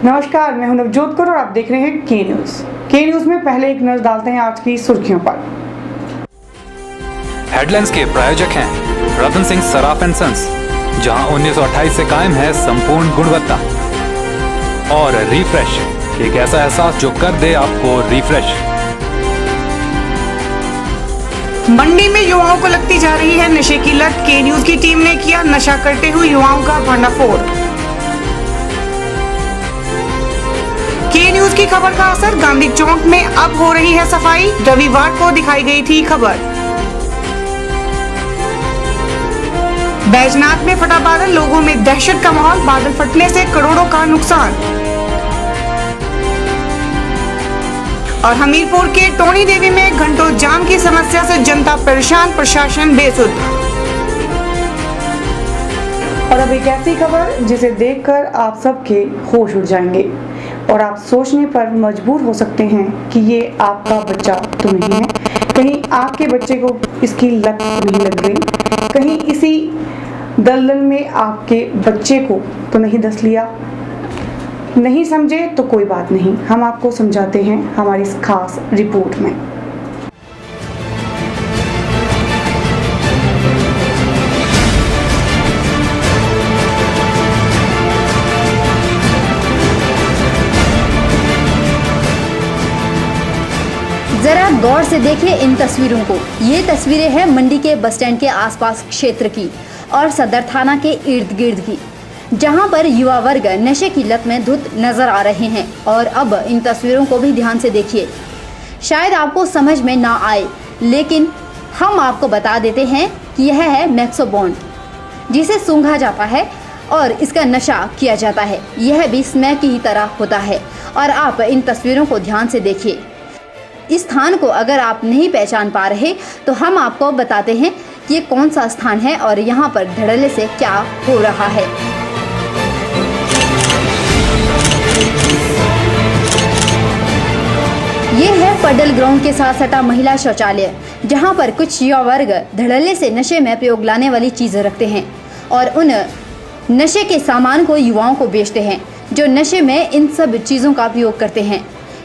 नमस्कार, मैं हूं नवजोत कौर और आप देख रहे हैं के न्यूज में पहले एक नजर डालते हैं आज की सुर्खियों पर। हेडलाइंस के प्रायोजक हैं रतन सिंह सराफ एंड सन्स, जहां 1928 से कायम है संपूर्ण गुणवत्ता। और रिफ्रेश, एक ऐसा एहसास जो कर दे आपको रिफ्रेश। मंडी में युवाओं को लगती जा रही है नशे की लत। के न्यूज की टीम ने किया नशा करते हुए युवाओं का भंडाफोड़। के न्यूज की खबर का असर, गांधी चौक में अब हो रही है सफाई। रविवार को दिखाई गई थी खबर। बैजनाथ में फटा बादल, लोगों में दहशत का माहौल। बादल फटने से करोड़ों का नुकसान। और हमीरपुर के टोनी देवी में घंटों जाम की समस्या से जनता परेशान, प्रशासन बेसुध। और अब एक ऐसी खबर जिसे देखकर आप सबके होश उड़ जाएंगे और आप सोचने पर मजबूर हो सकते हैं कि ये आपका बच्चा तो नहीं है। कहीं आपके बच्चे को इसकी लत नहीं लग गई, कहीं इसी दलदल में आपके बच्चे को तो नहीं धंस लिया। नहीं समझे तो कोई बात नहीं, हम आपको समझाते हैं हमारी इस खास रिपोर्ट में। जरा गौर से देखिए इन तस्वीरों को। ये तस्वीरें हैं मंडी के बस स्टैंड के आसपास क्षेत्र की और सदर थाना के इर्द गिर्द की, जहां पर युवा वर्ग नशे की लत में धुत नजर आ रहे हैं। और अब इन तस्वीरों को भी ध्यान से देखिए। शायद आपको समझ में ना आए, लेकिन हम आपको बता देते हैं कि यह है मैक्सोबॉन्ड, जिसे सूंघा जाता है और इसका नशा किया जाता है। यह भी स्मैक की ही तरह होता है। और आप इन तस्वीरों को ध्यान से देखिए। इस स्थान को अगर आप नहीं पहचान पा रहे तो हम आपको बताते हैं कि ये कौन सा स्थान है और यहाँ पर धड़ल्ले से क्या हो रहा है। ये है पडल ग्राउंड के साथ सटा महिला शौचालय, जहाँ पर कुछ युवा वर्ग धड़ल्ले से नशे में प्रयोग लाने वाली चीजें रखते हैं और उन नशे के सामान को युवाओं को बेचते हैं, जो नशे में इन सब चीजों का प्रयोग करते हैं।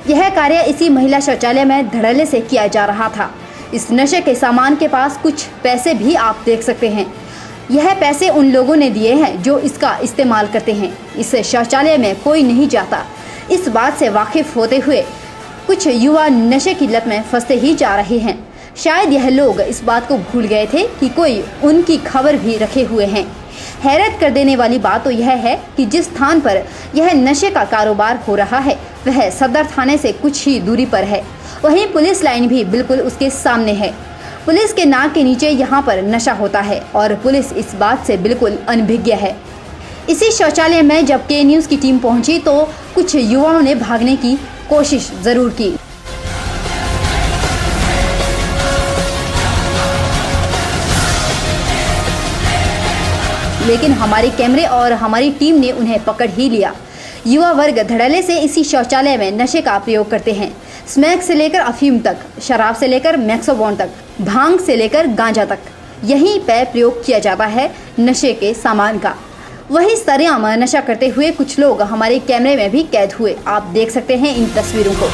यह कार्य इसी महिला शौचालय में धड़ल्ले से किया जा रहा था। इस नशे के सामान के पास कुछ पैसे भी आप देख सकते हैं। यह पैसे उन लोगों ने दिए हैं जो इसका इस्तेमाल करते हैं। इस शौचालय में कोई नहीं जाता। इस बात से वाकिफ होते हुए कुछ युवा नशे की लत में फंसते ही जा रहे हैं। शायद यह लोग इस बात को भूल गए थे कि कोई उनकी खबर भी रखे हुए हैं। हैरत कर देने वाली बात तो यह है कि जिस स्थान पर यह नशे का कारोबार हो रहा है वह सदर थाने से कुछ ही दूरी पर है। वहीं पुलिस लाइन भी बिल्कुल उसके सामने है। पुलिस के नाक के नीचे यहाँ पर नशा होता है और पुलिस इस बात से बिल्कुल अनभिज्ञ है। इसी शौचालय में जब के न्यूज़ की टीम पहुंची तो कुछ युवाओं ने भागने की कोशिश जरूर की, लेकिन हमारे कैमरे और हमारी टीम ने उन्हें पकड़ ही लिया। युवा वर्ग धड़ल्ले से इसी शौचालय में नशे का प्रयोग करते हैं। स्मैक से लेकर अफीम तक, शराब से लेकर मैक्सोबॉन्ड तक, भांग से लेकर गांजा तक, यहीं पर प्रयोग किया जाता है नशे के सामान का। वही सरेआम नशा करते हुए कुछ लोग हमारे कैमरे में भी कैद हुए। आप देख सकते हैं इन तस्वीरों को।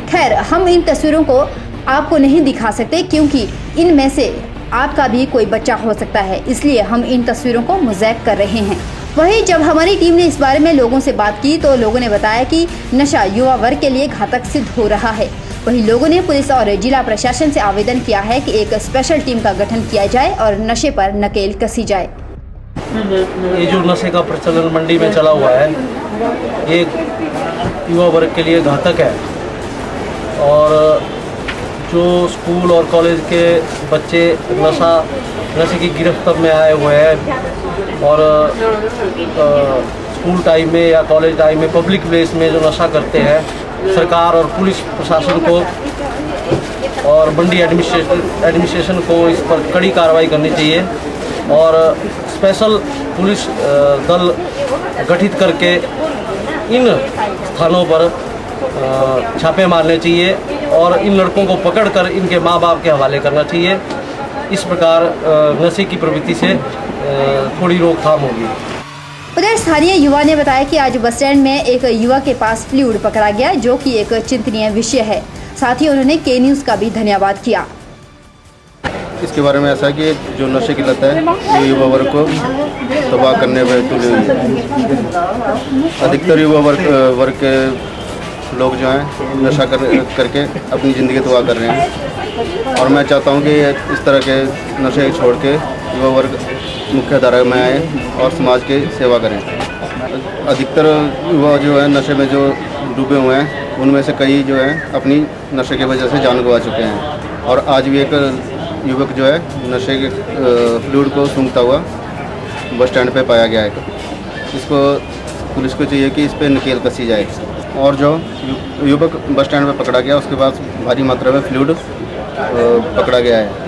खैर, हम इन तस्वीरों को आपको नहीं दिखा सकते क्योंकि इनमें से आपका भी कोई बच्चा हो सकता है, इसलिए हम इन तस्वीरों को मोज़ैक कर रहे हैं। वहीं जब हमारी टीम ने इस बारे में लोगों से बात की तो लोगों ने बताया कि नशा युवा वर्ग के लिए घातक सिद्ध हो रहा है। वहीं लोगों ने पुलिस और जिला प्रशासन से आवेदन किया है कि एक स्पेशल टीम का गठन किया जाए और नशे पर नकेल कसी जाए। ये जो नशे का प्रचलन मंडी में चला हुआ है, ये युवा वर्ग के लिए घातक है। और जो स्कूल और कॉलेज के बच्चे नशे की गिरफ्त में आए हुए हैं और स्कूल टाइम में या कॉलेज टाइम में पब्लिक प्लेस में जो नशा करते हैं, सरकार और पुलिस प्रशासन को और मंडी एडमिनिस्ट्रेशन को इस पर कड़ी कार्रवाई करनी चाहिए और स्पेशल पुलिस दल गठित करके इन स्थानों पर छापे मारने चाहिए और इन लड़कों को पकड़कर इनके माँ बाप के हवाले करना चाहिए। इस प्रकार नशे की प्रवृत्ति से थोड़ी रोकथाम होगी। उधर स्थानीय युवा ने बताया कि आज बस स्टैंड में एक युवक के पास फ्लूइड पकड़ा गया, जो कि एक चिंतनीय विषय है। साथ ही उन्होंने के न्यूज़ का भी धन्यवाद किया। इसके बारे में ऐसा है कि जो नशे की लत है ये युवा वर्ग को तबाह करने में तुली हुई है। अधिकतर युवा वर्ग के लोग जो हैं नशा करके अपनी ज़िंदगी तबाह कर रहे हैं और मैं चाहता हूं कि इस तरह के नशे छोड़ के युवा वर्ग मुख्य धारा में आए और समाज की सेवा करें। अधिकतर युवा जो है नशे में जो डूबे हुए हैं उनमें से कई जो है अपनी नशे की वजह से जान गंवा चुके हैं और आज भी एक युवक जो है नशे के फ्लूइड को सूंघता हुआ बस स्टैंड पे पाया गया है। इसको पुलिस को चाहिए कि इस पर नकेल कसी जाए और जो युवक बस स्टैंड पे पकड़ा गया उसके पास भारी मात्रा में फ्लूइड पकड़ा गया है।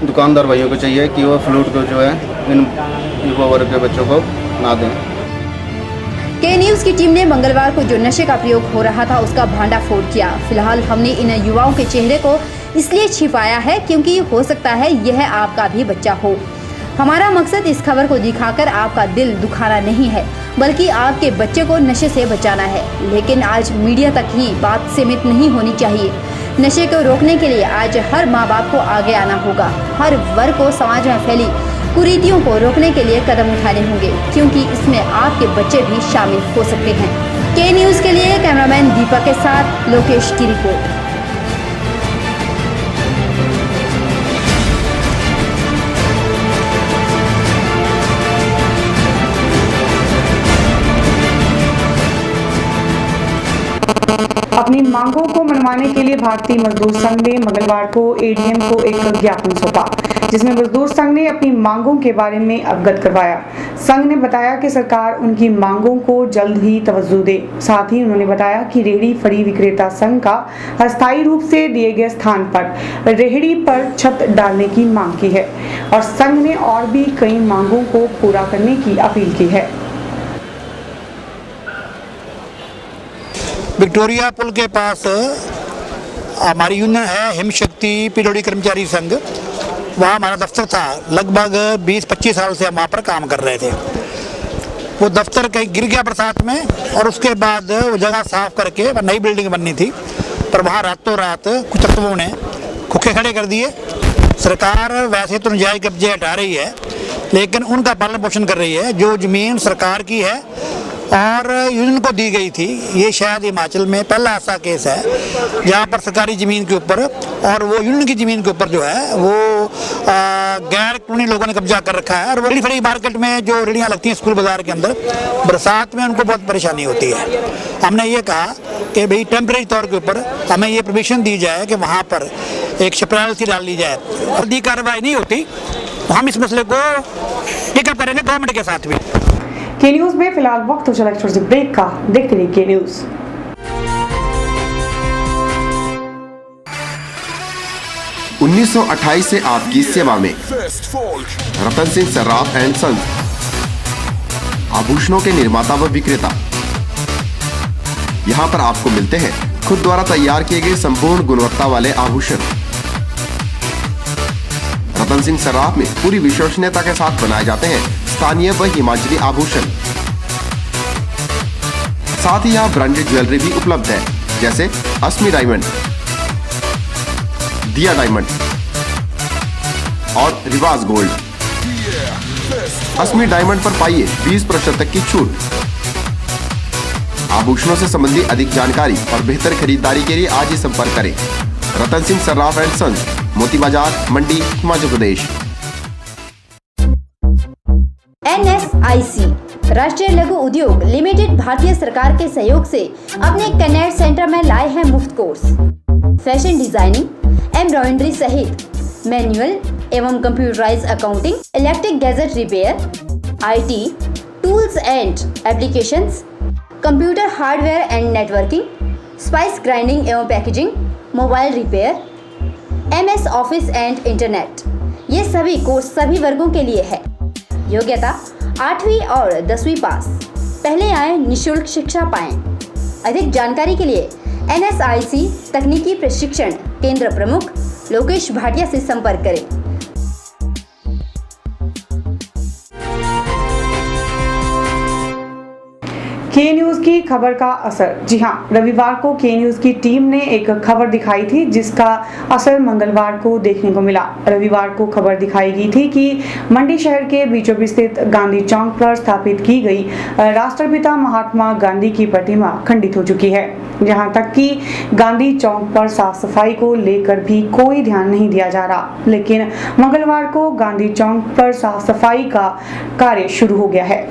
दुकानदार भाइयों को चाहिए कि वो फ्लूइड को जो है इन युवा वर्ग के बच्चों को ना दें। के न्यूज़ की टीम ने मंगलवार को जो नशे का प्रयोग हो रहा था उसका भांडाफोड़ किया। फिलहाल हमने इन युवाओं के चेहरे को इसलिए छिपाया है क्योंकि हो सकता है यह आपका भी बच्चा हो। हमारा मकसद इस खबर को दिखाकर आपका दिल दुखाना नहीं है, बल्कि आपके बच्चे को नशे से बचाना है। लेकिन आज मीडिया तक ही बात सीमित नहीं होनी चाहिए। नशे को रोकने के लिए आज हर माँ बाप को आगे आना होगा। हर वर्ग को समाज में फैली कुरीतियों को रोकने के लिए कदम उठाने होंगे, क्योंकि इसमें आपके बच्चे भी शामिल हो सकते हैं। के न्यूज़ के लिए कैमरामैन दीपक के साथ लोकेश की रिपोर्ट। अपनी मांगों को मनवाने के लिए भारतीय मजदूर संघ ने मंगलवार को एडीएम को एक ज्ञापन सौंपा, जिसमें मजदूर संघ ने अपनी मांगों के बारे में अवगत करवाया। संघ ने बताया कि सरकार उनकी मांगों को जल्द ही तवज्जो दे। साथ ही उन्होंने बताया कि रेहड़ी फड़ी विक्रेता संघ का अस्थायी रूप से दिए गए स्थान पर रेहड़ी पर छत डालने की मांग की है और संघ ने और भी कई मांगों को पूरा करने की अपील की है। विक्टोरिया पुल के पास हमारी यूनियन है हिमशक्ति पीडब्ल्यूडी कर्मचारी संघ, वहाँ हमारा दफ्तर था। लगभग 20-25 साल से हम वहाँ पर काम कर रहे थे। वो दफ्तर कहीं गिर गया बरसात में और उसके बाद वो जगह साफ करके नई बिल्डिंग बननी थी, पर वहाँ रातों रात कुछ तत्वों ने खोखे खड़े कर दिए। सरकार वैसे तो नजायज़ कब्जे हटा रही है, लेकिन उनका पालन पोषण कर रही है। जो ज़मीन सरकार की है और यूनियन को दी गई थी, ये शायद हिमाचल में पहला ऐसा केस है जहाँ पर सरकारी ज़मीन के ऊपर और वो यूनियन की ज़मीन के ऊपर जो है वो गैर कानूनी लोगों ने कब्जा कर रखा है। और रेहड़ी फड़ी मार्केट में जो रेहड़ियाँ लगती हैं स्कूल बाज़ार के अंदर, बरसात में उनको बहुत परेशानी होती है। हमने ये कहा कि भाई टेम्परेरी तौर के ऊपर हमें ये परमिशन दी जाए कि वहाँ पर एक छपराल सी डाल ली जाए। जल्दी कार्रवाई नहीं होती तो हम इस मसले को टेकअप करेंगे गवर्नमेंट के साथ भी। के न्यूज़ में फिलहाल वक्त हो चला छोटे से ब्रेक का। देखते रहिए के न्यूज़। 1928 से आपकी सेवा में रतन सिंह सर्राफ एंड सन्स, आभूषणों के निर्माता व विक्रेता। यहाँ पर आपको मिलते हैं खुद द्वारा तैयार किए गए संपूर्ण गुणवत्ता वाले आभूषण। रतन सिंह सर्राफ में पूरी विश्वसनीयता के साथ बनाए जाते हैं स्थानीय व हिमाचली आभूषण। साथ ही यहाँ ब्रांडेड ज्वेलरी भी उपलब्ध है, जैसे अस्मी डायमंड, दिया डायमंड और रिवाज गोल्ड। अस्मी डायमंड पर पाइए 20% तक की छूट। आभूषणों से संबंधित अधिक जानकारी और बेहतर खरीदारी के लिए आज ही संपर्क करें। रतन सिंह सर्राफ एंड सन्स, मोती बाजार, मंडी, हिमाचल प्रदेश। NSIC राष्ट्रीय लघु उद्योग लिमिटेड भारतीय सरकार के सहयोग से अपने कनेक्ट सेंटर में लाए हैं मुफ्त कोर्स। फैशन डिजाइनिंग, एम्ब्रॉयडरी सहित मैनुअल एवं computerise accounting, electric gadget repair, IT, tools and applications, computer hardware and networking, spice grinding एवं packaging, mobile repair, MS office and internet. ये सभी कोर्स सभी वर्गों के लिए है। योग्यता 8वीं और 10वीं पास। पहले आए निशुल्क शिक्षा पाएं। अधिक जानकारी के लिए NSIC तकनीकी प्रशिक्षण केंद्र प्रमुख लोकेश भाटिया से संपर्क करें। के न्यूज़ की खबर का असर। जी हां, रविवार को के न्यूज़ की टीम ने एक खबर दिखाई थी जिसका असर मंगलवार को देखने को मिला। रविवार को खबर दिखाई गई थी कि मंडी शहर के बीचों बीच स्थित गांधी चौक पर स्थापित की गई राष्ट्रपिता महात्मा गांधी की प्रतिमा खंडित हो चुकी है। यहाँ तक कि गांधी चौक पर साफ सफाई को लेकर भी कोई ध्यान नहीं दिया जा रहा, लेकिन मंगलवार को गांधी चौक पर साफ सफाई का कार्य शुरू हो गया है।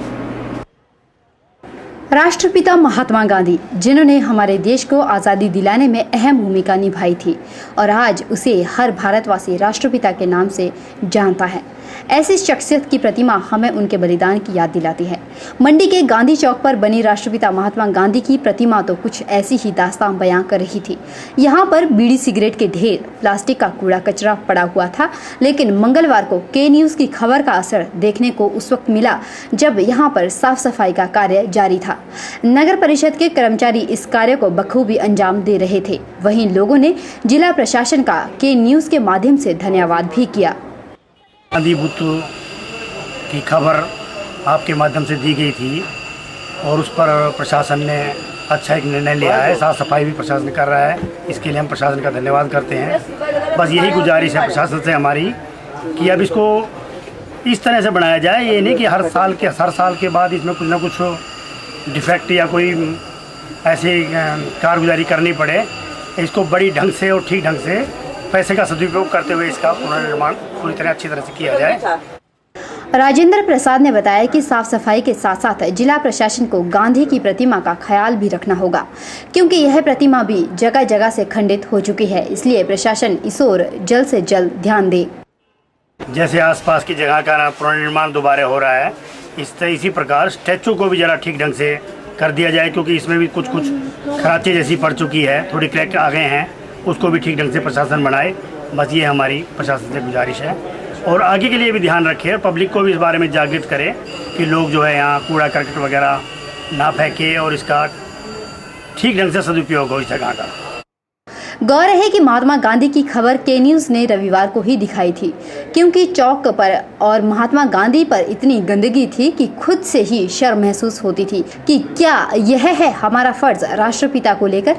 राष्ट्रपिता महात्मा गांधी, जिन्होंने हमारे देश को आज़ादी दिलाने में अहम भूमिका निभाई थी और आज उसे हर भारतवासी राष्ट्रपिता के नाम से जानता है, ऐसी शख्सियत की प्रतिमा हमें उनके बलिदान की याद दिलाती है। मंडी के गांधी चौक पर बनी राष्ट्रपिता महात्मा गांधी की प्रतिमा तो कुछ ऐसी ही दास्तां बयां कर रही थी। यहाँ पर बीड़ी सिगरेट के ढेर, प्लास्टिक का कूड़ा कचरा पड़ा हुआ था, लेकिन मंगलवार को के न्यूज़ की खबर का असर देखने को उस वक्त मिला जब यहाँ पर साफ सफाई का कार्य जारी था। नगर परिषद के कर्मचारी इस कार्य को बखूबी अंजाम दे रहे थे। वहीं लोगों ने जिला प्रशासन का के न्यूज़ के माध्यम से धन्यवाद भी किया। गांधी बुत की खबर आपके माध्यम से दी गई थी और उस पर प्रशासन ने अच्छा एक निर्णय लिया है। साफ सफाई भी प्रशासन कर रहा है, इसके लिए हम प्रशासन का धन्यवाद करते हैं। बस यही गुजारिश है प्रशासन से हमारी कि अब इसको इस तरह से बनाया जाए, ये नहीं कि हर साल के बाद इसमें कुछ ना कुछ डिफेक्ट या कोई ऐसी कारगुजारी करनी पड़े। इसको बड़ी ढंग से और ठीक ढंग से पैसे का सदुपयोग करते हुए इसका पुनर्निर्माण पूरी तरह अच्छी तरह से किया जाए। राजेंद्र प्रसाद ने बताया कि साफ सफाई के साथ साथ जिला प्रशासन को गांधी की प्रतिमा का ख्याल भी रखना होगा, क्योंकि यह प्रतिमा भी जगह जगह से खंडित हो चुकी है, इसलिए प्रशासन इस ओर जल्द से जल्द ध्यान दे। जैसे आसपास की जगह का पुनर्निर्माण दोबारा हो रहा है, इसी प्रकार स्टैचू को भी जरा ठीक ढंग से कर दिया जाए, क्योंकि इसमें भी कुछ खराचे जैसी पड़ चुकी है, थोड़ी क्रैक आ गए हैं, उसको भी ठीक ढंग से प्रशासन बनाए। बस ये हमारी प्रशासन से गुजारिश है और आगे के लिए भी ध्यान रखें, पब्लिक को भी इस बारे में जागृत करें कि लोग जो है यहाँ कूड़ा करकट वगैरह ना फेंके और इसका ठीक ढंग से सदुपयोग हो इस जगह का। गौर है कि महात्मा गांधी की खबर के न्यूज़ ने रविवार को ही दिखाई थी, क्योंकि चौक पर और महात्मा गांधी पर इतनी गंदगी थी कि खुद से ही शर्म महसूस होती थी कि क्या यह है हमारा फर्ज राष्ट्रपिता को लेकर।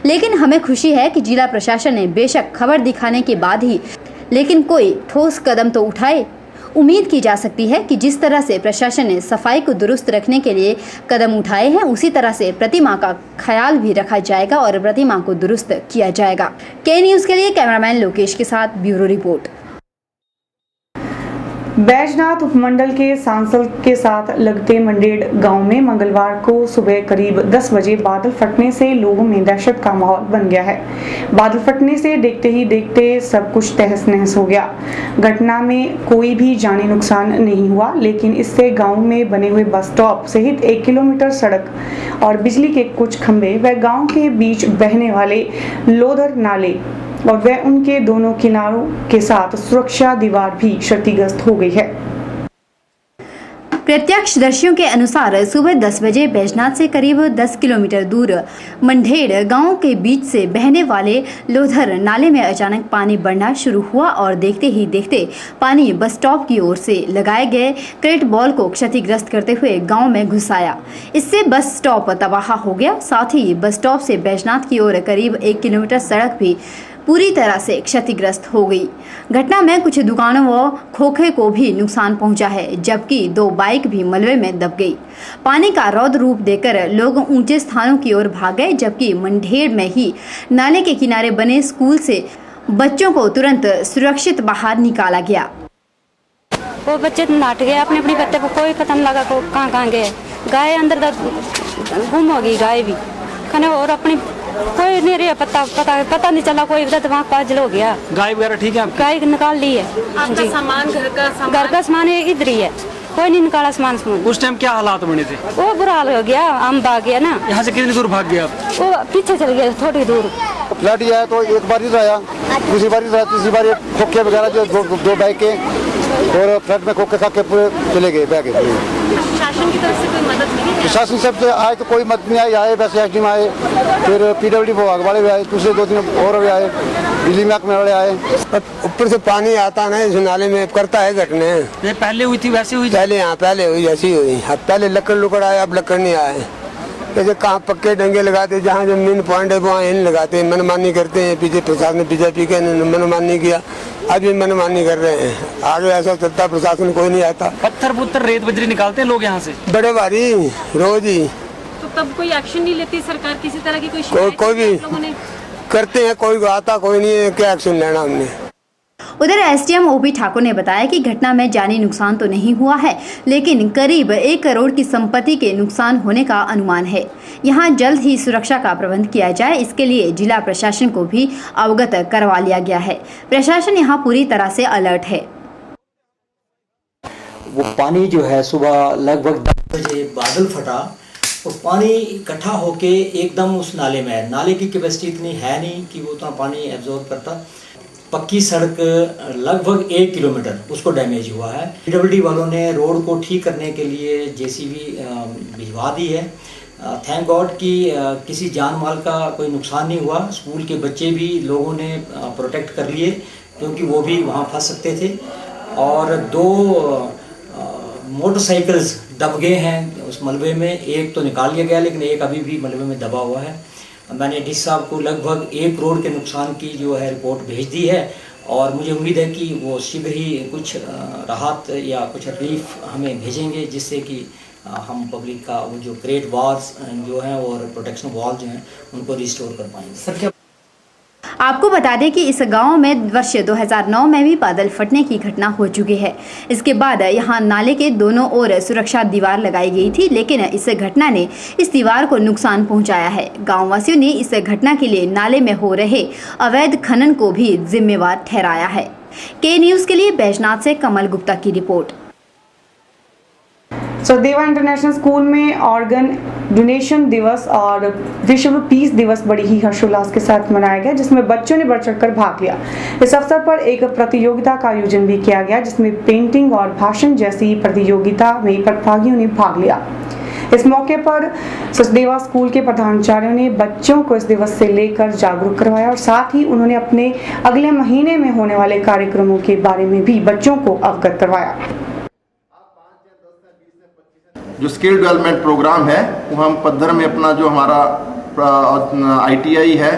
लेकिन हमें खुशी है कि जिला प्रशासन ने बेशक खबर दिखाने के बाद ही लेकिन कोई ठोस कदम तो उठाए। उम्मीद की जा सकती है कि जिस तरह से प्रशासन ने सफाई को दुरुस्त रखने के लिए कदम उठाए हैं, उसी तरह से प्रतिमा का ख्याल भी रखा जाएगा और प्रतिमा को दुरुस्त किया जाएगा। के न्यूज़ के लिए कैमरामैन लोकेश के साथ ब्यूरो रिपोर्ट। बैजनाथ उपमंडल के सांसल के साथ लगते मंडेड़ गांव में मंगलवार को सुबह करीब 10 बजे बादल फटने से लोगों में दहशत का माहौल बन गया है। बादल फटने से देखते ही देखते सब कुछ तहस नहस हो गया। घटना में कोई भी जानी नुकसान नहीं हुआ, लेकिन इससे गांव में बने हुए बस स्टॉप सहित 1 किलोमीटर सड़क और बिजली के कुछ खंभे व गांव के बीच बहने वाले लोधर नाले और वह उनके दोनों किनारों के साथ सुरक्षा दीवार भी क्षतिग्रस्त हो गई है। प्रत्यक्षदर्शियों के अनुसार सुबह 10 बजे बैजनाथ से करीब 10 किलोमीटर दूर मंडेड़ गांव के बीच से बहने वाले लोधर नाले में अचानक पानी बढ़ना शुरू हुआ और देखते ही देखते पानी बस स्टॉप की ओर से लगाए गए क्रेट बॉल को क्षतिग्रस्त करते हुए गांव में घुस आया। इससे बस स्टॉप तबाह हो गया। साथ ही बस स्टॉप से बैजनाथ की ओर करीब 1 किलोमीटर सड़क भी पूरी तरह से क्षतिग्रस्त हो गई। घटना में कुछ दुकानों व खोखे को भी नुकसान पहुंचा है, जबकि 2 बाइक भी मलबे में दब गई। पानी का रौद्र रूप देखकर लोग ऊंचे स्थानों की ओर भाग गए, जबकि मंडेड़ में ही नाले के किनारे बने स्कूल से बच्चों को तुरंत सुरक्षित बाहर निकाला गया। वो बच्चे नाट गए अपने अपने पत्ते को, कोई पता नहीं लगा को कहाँ गए। गाय अंदर गुम हो गई, गाय भी खाने और अपनी कोई नहीं रहा, पता नहीं चला, कोई वहाँ पाजल हो गया। गाय वगैरह ठीक है? गाय निकाल ली है। आपका सामान घर का सामान इधर ही है, कोई नहीं निकाला सामान। उस टाइम क्या हालात बने थे? वो बुरा हाल हो गया, हम भाग गया ना। यहाँ से कितनी दूर भाग गया? वो पीछे चल गया थोड़ी दूर। फ्लड आया तो एक बार ही आया, दूसरी बार तीसरी बार खोखे वगैरह जो 2 बाइकें और फ्लड में खोके साके पूरे चले गए बह गए। प्रशासन की तरफ से कोई मदद मिली है? प्रशासन सब से आए तो कोई मदद नहीं आई, आए वैसे एसडीएम आए, फिर PWD विभाग वाले भी आए, दूसरे 2-3 और भी आए, बिजली महकमे वाले आए। ऊपर से पानी आता ना इस नाले में, करता है घटने। ये पहले हुई थी वैसी हुई? पहले यहाँ पहले हुई ऐसी हुई। अब पहले लकड़ आए, अब लकड़ नहीं आए। जैसे कहाँ पक्के डंगे लगाते, जहाँ जो मेन पॉइंट है वहाँ इन लगाते, मनमानी करते हैं। पीछे प्रशासन ने बीजेपी के मनमानी किया, आज भी मनमानी कर रहे हैं। आगे ऐसा चलता, प्रशासन कोई नहीं आता। पत्थर रेत बजरी निकालते हैं लोग यहाँ से बड़े भारी रोज ही। तो तब कोई एक्शन नहीं लेती सरकार? किसी तरह की कोई भी करते हैं, कोई आता कोई नहीं है, क्या एक्शन लेना हमने। उधर एसडीएम ओपी ठाकुर ने बताया कि घटना में जानी नुकसान तो नहीं हुआ है, लेकिन करीब 1 करोड़ की संपत्ति के नुकसान होने का अनुमान है। यहां जल्द ही सुरक्षा का प्रबंध किया जाए, इसके लिए जिला प्रशासन को भी अवगत करवा लिया गया है। प्रशासन यहां पूरी तरह से अलर्ट है। वो पानी जो है सुबह लगभग 10 बजे बादल फटा और पानी इकट्ठा होके एकदम उस नाले में है। नाले की कैपेसिटी इतनी है नहीं कि वो उतना पानी एब्जॉर्ब करता। पक्की सड़क लगभग 1 किलोमीटर उसको डैमेज हुआ है। PWD वालों ने रोड को ठीक करने के लिए JCB भिजवा दी है। थैंक गॉड कि किसी जान माल का कोई नुकसान नहीं हुआ। स्कूल के बच्चे भी लोगों ने प्रोटेक्ट कर लिए क्योंकि वो भी वहाँ फंस सकते थे। और 2 मोटरसाइकिल्स दब गए हैं उस मलबे में। एक तो निकाल लिया गया लेकिन एक अभी भी मलबे में दबा हुआ है। मैंने डीसी साहब को लगभग 1 करोड़ के नुकसान की जो है रिपोर्ट भेज दी है और मुझे उम्मीद है कि वो शीघ्र ही कुछ राहत या कुछ रिलीफ हमें भेजेंगे, जिससे कि हम पब्लिक का वो जो ग्रेट वॉल्स जो हैं और प्रोटेक्शन वॉल जो हैं उनको रिस्टोर कर पाएंगे। सर क्या आपको बता दें कि इस गांव में वर्ष 2009 में भी बादल फटने की घटना हो चुकी है। इसके बाद यहां नाले के दोनों ओर सुरक्षा दीवार लगाई गई थी, लेकिन इस घटना ने इस दीवार को नुकसान पहुंचाया है। गांव वासियों ने इस घटना के लिए नाले में हो रहे अवैध खनन को भी जिम्मेवार ठहराया है। के न्यूज़ के लिए बैजनाथ से कमल गुप्ता की रिपोर्ट। देवा इंटरनेशनल स्कूल में ऑर्गन डोनेशन दिवस और विश्व पीस दिवस बड़ी ही हर्षोल्लास के साथ मनाया गया, जिसमें बच्चों ने बढ़ चढ़कर भाग लिया। इस अवसर पर एक प्रतियोगिता का आयोजन भी किया गया, जिसमें पेंटिंग और भाषण जैसी प्रतियोगिता में प्रतिभागियों ने भाग लिया। इस मौके पर सचदेवा स्कूल के प्रधानाचार्यों ने बच्चों को इस दिवस से लेकर जागरूक करवाया और साथ ही उन्होंने अपने अगले महीने में होने वाले कार्यक्रमों के बारे में भी बच्चों को अवगत करवाया। जो स्किल डेवलपमेंट प्रोग्राम है वो हम पद्धर में अपना जो हमारा ITI है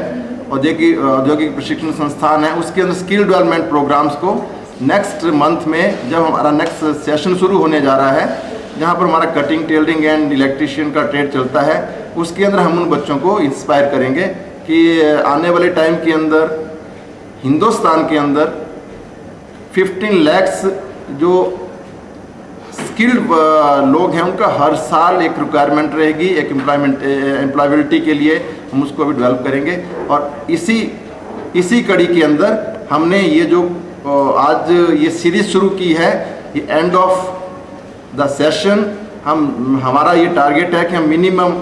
औद्योगिक प्रशिक्षण संस्थान है, उसके अंदर स्किल डेवलपमेंट प्रोग्राम्स को नेक्स्ट मंथ में जब हमारा नेक्स्ट सेशन शुरू होने जा रहा है, जहाँ पर हमारा कटिंग, टेलरिंग एंड इलेक्ट्रीशियन का ट्रेड चलता है, उसके अंदर हम उन बच्चों को इंस्पायर करेंगे कि आने वाले टाइम के अंदर हिंदुस्तान के अंदर 15 लाख जो स्किल्ड लोग हैं उनका हर साल एक रिक्वायरमेंट रहेगी, एक एम्प्लॉयबिलिटी के लिए हम उसको भी डेवलप करेंगे। और इसी कड़ी के अंदर हमने ये जो आज ये सीरीज शुरू की है, ये एंड ऑफ द सेशन हमारा ये टारगेट है कि हम मिनिमम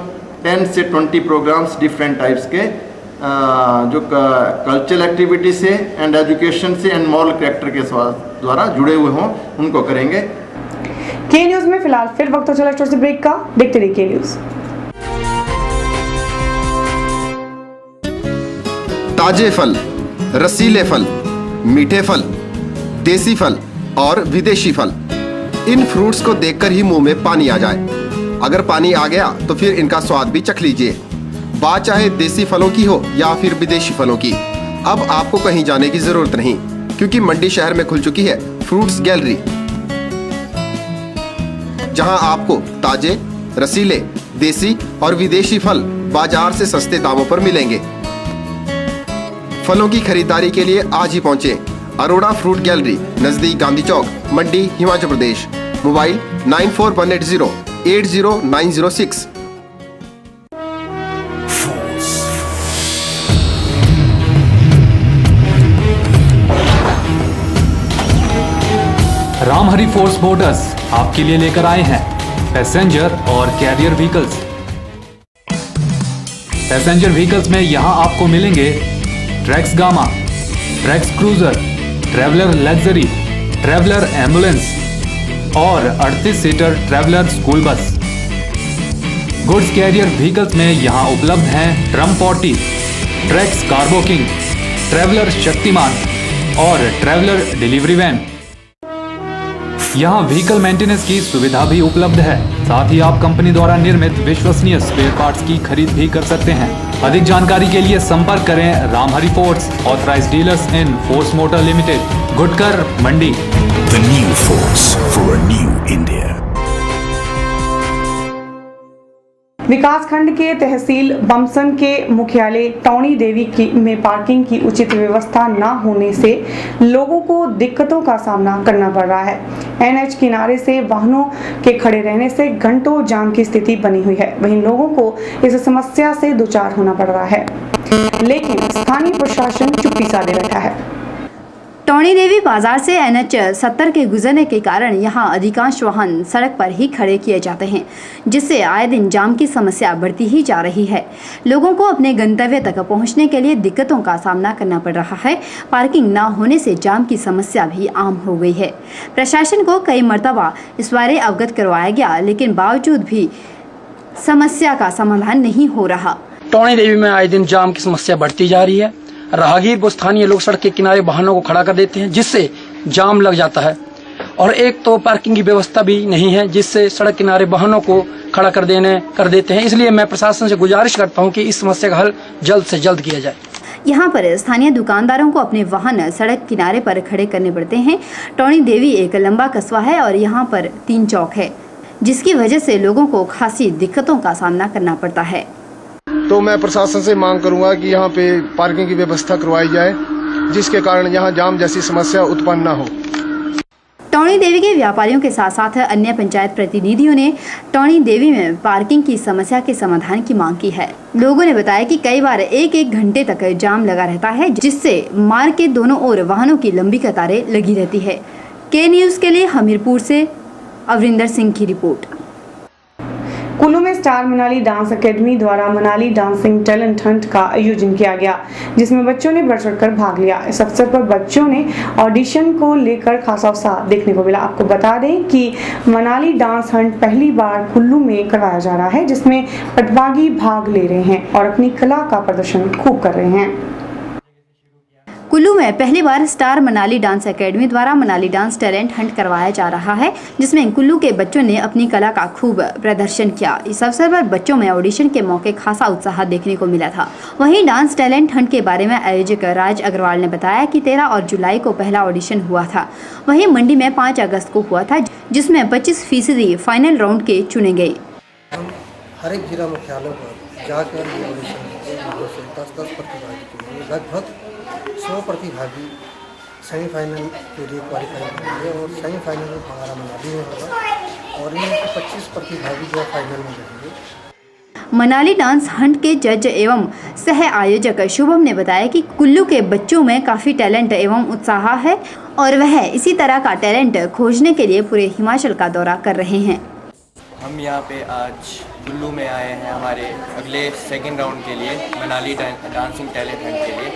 10 से 20 प्रोग्राम्स डिफरेंट टाइप्स के जो कल्चरल एक्टिविटी से एंड एजुकेशन से एंड मॉरल कैरेक्टर के द्वारा जुड़े हुए हों उनको करेंगे। के न्यूज में फिलहाल फिर वक्त हो चला छोटे से ब्रेक का, देखते रहिए के न्यूज। ताजे फल, रसीले फल, मीठे फल, देसी फल और विदेशी फल, इन फ्रूट्स को देखकर ही मुंह में पानी आ जाए। अगर पानी आ गया तो फिर इनका स्वाद भी चख लीजिए। बात चाहे देसी फलों की हो या फिर विदेशी फलों की, अब आपको कहीं जाने की जरूरत नहीं, क्योंकि मंडी शहर में खुल चुकी है फ्रूट्स गैलरी, जहां आपको ताजे, रसीले, देसी और विदेशी फल बाजार से सस्ते दामों पर मिलेंगे। फलों की खरीदारी के लिए आज ही पहुंचे अरोड़ा फ्रूट गैलरी, नजदीक गांधी चौक, मंडी, Himachal Pradesh. Mobile 9418080906। Ramhari force Motors आपके लिए लेकर आए हैं पैसेंजर और कैरियर व्हीकल्स। पैसेंजर व्हीकल्स में यहां आपको मिलेंगे tracks gamma, tracks cruiser, traveller luxury, traveller ambulance और 38 seater traveller school bus. Goods carrier vehicles में यहाँ उपलब्ध हैं drum 40, tracks cargo king, traveller Shaktimaan और ट्रैवलर डिलीवरी वैन। यहाँ व्हीकल मेंटेनेंस की सुविधा भी उपलब्ध है। साथ ही आप कंपनी द्वारा निर्मित विश्वसनीय स्पेयर पार्ट्स की खरीद भी कर सकते हैं। अधिक जानकारी के लिए संपर्क करें Ramhari Force, authorised dealers in Force Motor Limited, Gutkar Mandi. The new force for a new India. विकासखंड के तहसील बमसन के मुख्यालय टौणी देवी में पार्किंग की उचित व्यवस्था न होने से लोगों को दिक्कतों का सामना करना पड़ रहा है। एनएच किनारे से वाहनों के खड़े रहने से घंटों जाम की स्थिति बनी हुई है। वहीं लोगों को इस समस्या से दुचार होना पड़ रहा है, लेकिन स्थानीय प्रशासन चुप्पी साधे बैठा है। टौणी देवी बाजार से NH 70 के गुजरने के कारण यहाँ अधिकांश वाहन सड़क पर ही खड़े किए जाते हैं, जिससे आए दिन जाम की समस्या बढ़ती ही जा रही है। लोगों को अपने गंतव्य तक पहुँचने के लिए दिक्कतों का सामना करना पड़ रहा है। पार्किंग न होने से जाम की समस्या भी आम हो गई है। प्रशासन को कई मर्तबा इस बारे अवगत करवाया गया, लेकिन बावजूद भी समस्या का समाधान नहीं हो रहा। टौणी देवी में आए दिन जाम की समस्या बढ़ती जा रही है। राहगीर व स्थानीय लोग सड़क के किनारे वाहनों को खड़ा कर देते हैं, जिससे जाम लग जाता है। और एक तो पार्किंग की व्यवस्था भी नहीं है, जिससे सड़क किनारे वाहनों को खड़ा कर देते हैं। इसलिए मैं प्रशासन से गुजारिश करता हूं कि इस समस्या का हल जल्द से जल्द किया जाए। यहाँ पर स्थानीय दुकानदारों को अपने वाहन सड़क किनारे पर खड़े करने पड़ते हैं। टौणी देवी एक लंबा कस्बा है और यहाँ पर 3 चौक है, जिसकी वजह से लोगों को खासी दिक्कतों का सामना करना पड़ता है। तो मैं प्रशासन से मांग करूंगा कि यहाँ पे पार्किंग की व्यवस्था करवाई जाए, जिसके कारण यहाँ जाम जैसी समस्या उत्पन्न न हो। टौणी देवी के व्यापारियों के साथ साथ अन्य पंचायत प्रतिनिधियों ने टौणी देवी में पार्किंग की समस्या के समाधान की मांग की है। लोगों ने बताया कि कई बार एक घंटे तक जाम लगा रहता है, जिससे मार्ग के दोनों ओर वाहनों की लंबी कतारें लगी रहती है। के न्यूज़ के लिए हमीरपुर से अवरिंदर सिंह की रिपोर्ट। कुल्लू में स्टार मनाली डांस एकेडमी द्वारा मनाली डांसिंग टैलेंट हंट का आयोजन किया गया, जिसमें बच्चों ने बढ़ चढ़कर भाग लिया। इस अवसर पर बच्चों ने ऑडिशन को लेकर खासा उत्साह देखने को मिला। आपको बता दें कि मनाली डांस हंट पहली बार कुल्लू में करवाया जा रहा है, जिसमें प्रतिभागी भाग ले रहे हैं और अपनी कला का प्रदर्शन खूब कर रहे हैं। कुल्लू में पहली बार स्टार मनाली डांस एकेडमी द्वारा मनाली डांस टैलेंट हंट करवाया जा रहा है, जिसमें कुल्लू के बच्चों ने अपनी कला का खूब प्रदर्शन किया। इस अवसर पर बच्चों में ऑडिशन के मौके खासा उत्साह देखने को मिला था। वहीं डांस टैलेंट हंट के बारे में आयोजक राज अग्रवाल ने बताया कि 13 और जुलाई को पहला ऑडिशन हुआ था। वहीं मंडी में 5 अगस्त को हुआ था, जिसमें 25% फाइनल राउंड के चुने गए। हर एक जिला मुख्यालयों पर जाकर ये ऑडिशन 10 प्रतिभागी लगभग 100 प्रतिभागी सेमीफाइनल के लिए क्वालिफाई करेंगे और सेमीफाइनल में हमारा मनाली में होगा और इनमें 25 प्रतिभागी जो फाइनल में रहेंगे। मनाली डांस हंट के जज एवं सह आयोजक शुभम ने बताया कि कुल्लू के बच्चों में काफ़ी टैलेंट एवं उत्साह है और वह इसी तरह का टैलेंट खोजने के लिए पूरे हिमाचल का दौरा कर रहे हैं। हम यहाँ पे आज कुल्लू में आए हैं हमारे अगले सेकंड राउंड के लिए, मनाली डांसिंग टैलेंट हंट के लिए,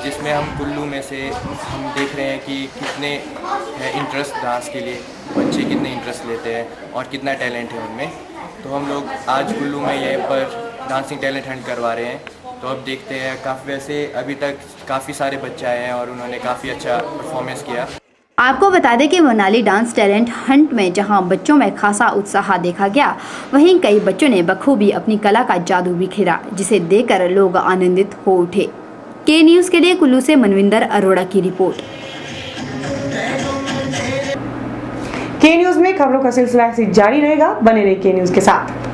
जिसमें हम कुल्लू में से हम देख रहे हैं कि कितने है इंटरेस्ट डांस के लिए, बच्चे कितने इंटरेस्ट लेते हैं और कितना टैलेंट है उनमें। तो हम लोग आज कुल्लू में ये पर डांसिंग टैलेंट हंट करवा रहे हैं। तो अब देखते हैं, काफ़ी वैसे अभी तक काफ़ी सारे बच्चे आए हैं और उन्होंने काफ़ी अच्छा परफॉर्मेंस किया। आपको बता दें कि मनाली डांस टैलेंट हंट में जहां बच्चों में खासा उत्साह देखा गया, वहीं कई बच्चों ने बखूबी अपनी कला का जादू बिखेरा, जिसे देखकर लोग आनंदित हो उठे। के न्यूज़ के लिए कुल्लू से मनविंदर अरोड़ा की रिपोर्ट। के न्यूज़ में खबरों का सिलसिला जारी रहेगा, बने रहिए के न्यूज़ के साथ।